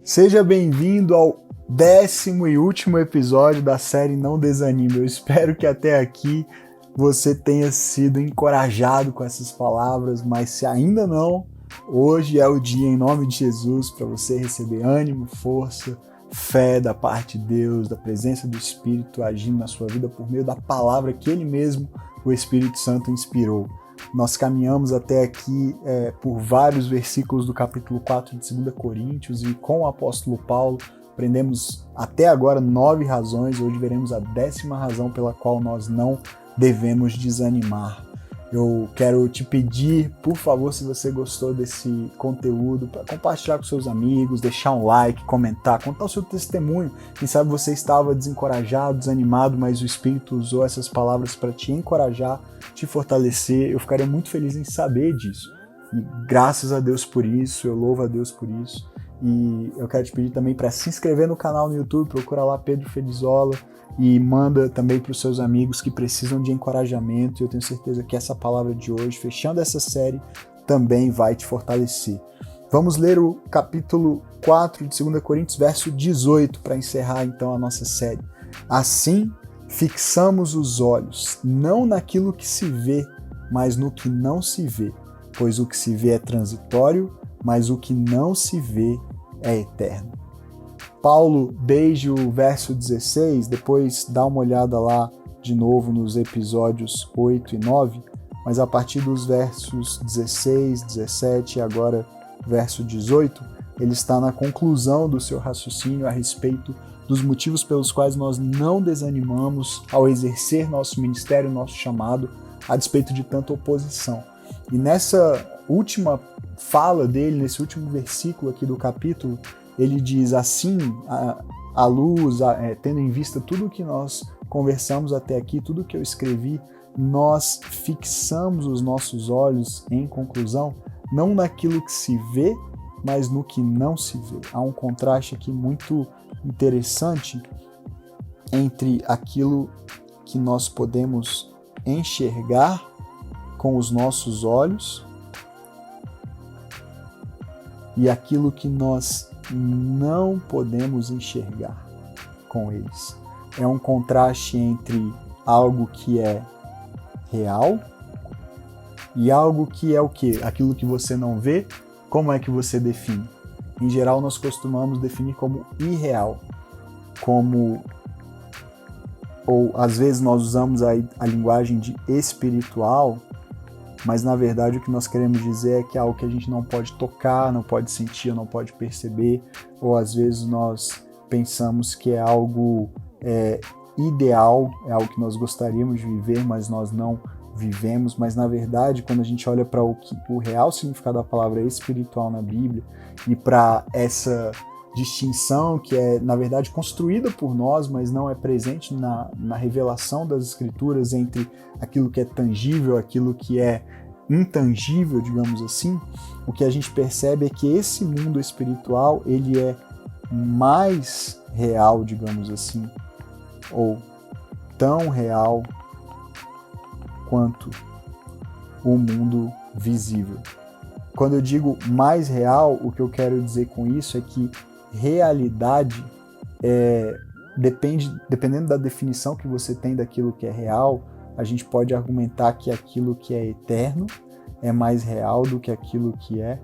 Seja bem-vindo ao 10º e último episódio da série Não Desanime. Eu espero que até aqui você tenha sido encorajado com essas palavras, mas se ainda não, hoje é o dia, em nome de Jesus, para você receber ânimo, força, fé da parte de Deus, da presença do Espírito agindo na sua vida por meio da palavra que Ele mesmo, o Espírito Santo, inspirou. Nós caminhamos até aqui por vários versículos do capítulo 4 de 2 Coríntios e com o apóstolo Paulo aprendemos até agora 9 razões. Hoje veremos a 10ª razão pela qual nós não devemos desanimar. Eu quero te pedir, por favor, se você gostou desse conteúdo, para compartilhar com seus amigos, deixar um like, comentar, contar o seu testemunho. Quem sabe você estava desencorajado, desanimado, mas o Espírito usou essas palavras para te encorajar, te fortalecer. Eu ficaria muito feliz em saber disso. E graças a Deus por isso, eu louvo a Deus por isso. E eu quero te pedir também para se inscrever no canal no YouTube, procura lá Pedro Felizola e manda também para os seus amigos que precisam de encorajamento. Eu tenho certeza que essa palavra de hoje, fechando essa série, também vai te fortalecer. Vamos ler o capítulo 4 de 2 Coríntios, verso 18, para encerrar então a nossa série. Assim, fixamos os olhos, não naquilo que se vê, mas no que não se vê, pois o que se vê é transitório, mas o que não se vê é eterno. Paulo, desde o verso 16, depois dá uma olhada lá de novo nos episódios 8 e 9, mas a partir dos versos 16, 17 e agora verso 18, ele está na conclusão do seu raciocínio a respeito dos motivos pelos quais nós não desanimamos ao exercer nosso ministério, nosso chamado, a despeito de tanta oposição. E nessa última fala dele, nesse último versículo aqui do capítulo, ele diz assim, à luz, tendo em vista tudo que nós conversamos até aqui, tudo que eu escrevi, nós fixamos os nossos olhos, em conclusão, não naquilo que se vê, mas no que não se vê. Há um contraste aqui muito interessante entre aquilo que nós podemos enxergar com os nossos olhos e aquilo que nós não podemos enxergar com eles. É um contraste entre algo que é real e algo que é o quê? Aquilo que você não vê, como é que você define? Em geral, nós costumamos definir como irreal, ou às vezes nós usamos a linguagem de espiritual, mas na verdade o que nós queremos dizer é que é algo que a gente não pode tocar, não pode sentir, não pode perceber, ou às vezes nós pensamos que é algo ideal, é algo que nós gostaríamos de viver, mas nós não vivemos. Mas na verdade, quando a gente olha para o real significado da palavra espiritual na Bíblia e para essa distinção que é na verdade construída por nós, mas não é presente na revelação das Escrituras entre aquilo que é tangível, aquilo que é intangível, digamos assim, o que a gente percebe é que esse mundo espiritual ele é mais real, digamos assim, ou tão real quanto o mundo visível. Quando eu digo mais real, o que eu quero dizer com isso é que realidade dependendo da definição que você tem daquilo que é real, a gente pode argumentar que aquilo que é eterno é mais real do que aquilo que é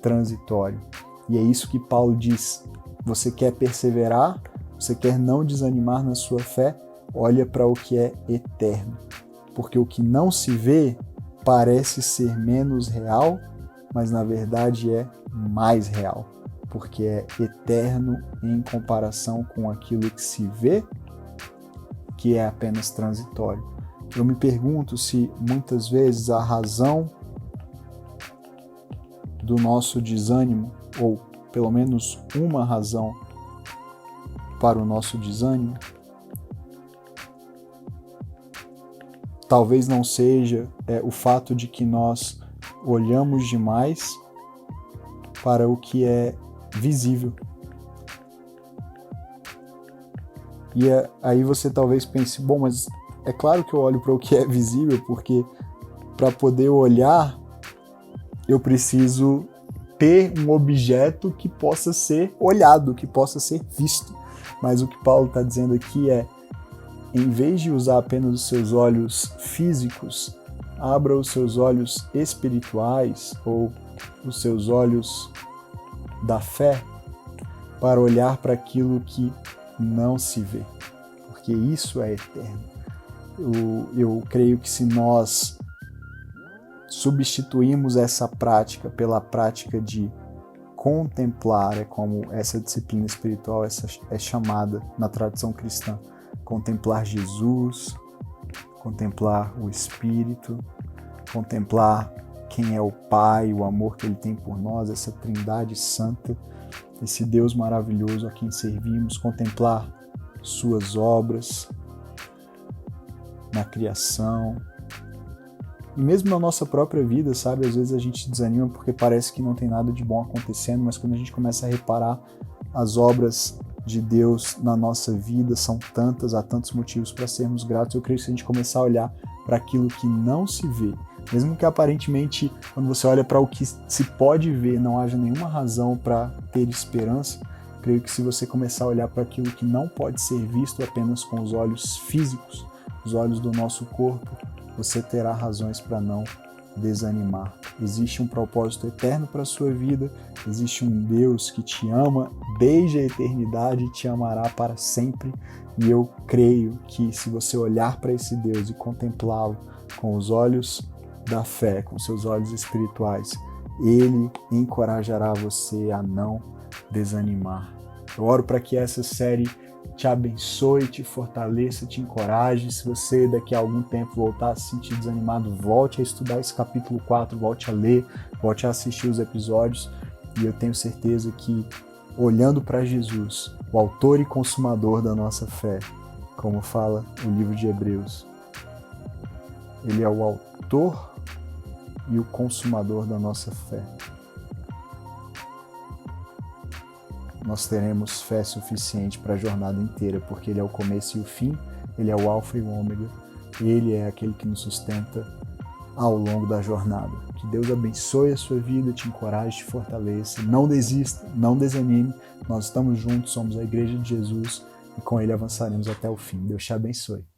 transitório. E é isso que Paulo diz. Você quer perseverar, você quer não desanimar na sua fé, olha para o que é eterno. Porque o que não se vê parece ser menos real, mas na verdade é mais real. Porque é eterno em comparação com aquilo que se vê, que é apenas transitório. Eu me pergunto se muitas vezes a razão do nosso desânimo, ou pelo menos uma razão para o nosso desânimo, talvez não seja o fato de que nós olhamos demais para o que é visível. E aí você talvez pense, bom, mas é claro que eu olho para o que é visível, porque para poder olhar, eu preciso ter um objeto que possa ser olhado, que possa ser visto. Mas o que Paulo está dizendo aqui é, em vez de usar apenas os seus olhos físicos, abra os seus olhos espirituais ou os seus olhos da fé para olhar para aquilo que não se vê, porque isso é eterno. Eu creio que se nós substituímos essa prática pela prática de contemplar, é como essa disciplina espiritual é chamada na tradição cristã, contemplar Jesus, contemplar o Espírito, contemplar quem é o Pai, o amor que Ele tem por nós, essa Trindade Santa, esse Deus maravilhoso a quem servimos, contemplar suas obras na criação. E mesmo na nossa própria vida, sabe? Às vezes a gente desanima porque parece que não tem nada de bom acontecendo, mas quando a gente começa a reparar as obras de Deus na nossa vida, são tantas, há tantos motivos para sermos gratos. Eu creio que se a gente começar a olhar para aquilo que não se vê, mesmo que aparentemente, quando você olha para o que se pode ver, não haja nenhuma razão para ter esperança, creio que se você começar a olhar para aquilo que não pode ser visto apenas com os olhos físicos, os olhos do nosso corpo, você terá razões para não desanimar. Existe um propósito eterno para a sua vida, existe um Deus que te ama desde a eternidade e te amará para sempre. E eu creio que se você olhar para esse Deus e contemplá-lo com os olhos da fé, com seus olhos espirituais, Ele encorajará você a não desanimar. Eu oro para que essa série te abençoe, te fortaleça, te encoraje. Se você daqui a algum tempo voltar a se sentir desanimado, volte a estudar esse capítulo 4, volte a ler, volte a assistir os episódios, e eu tenho certeza que, olhando para Jesus, o autor e consumador da nossa fé, como fala o livro de Hebreus, Ele é o autor e o consumador da nossa fé. Nós teremos fé suficiente para a jornada inteira, porque Ele é o começo e o fim, Ele é o alfa e o ômega, Ele é aquele que nos sustenta ao longo da jornada. Que Deus abençoe a sua vida, te encoraje, te fortaleça, não desista, não desanime, nós estamos juntos, somos a Igreja de Jesus e com Ele avançaremos até o fim. Deus te abençoe.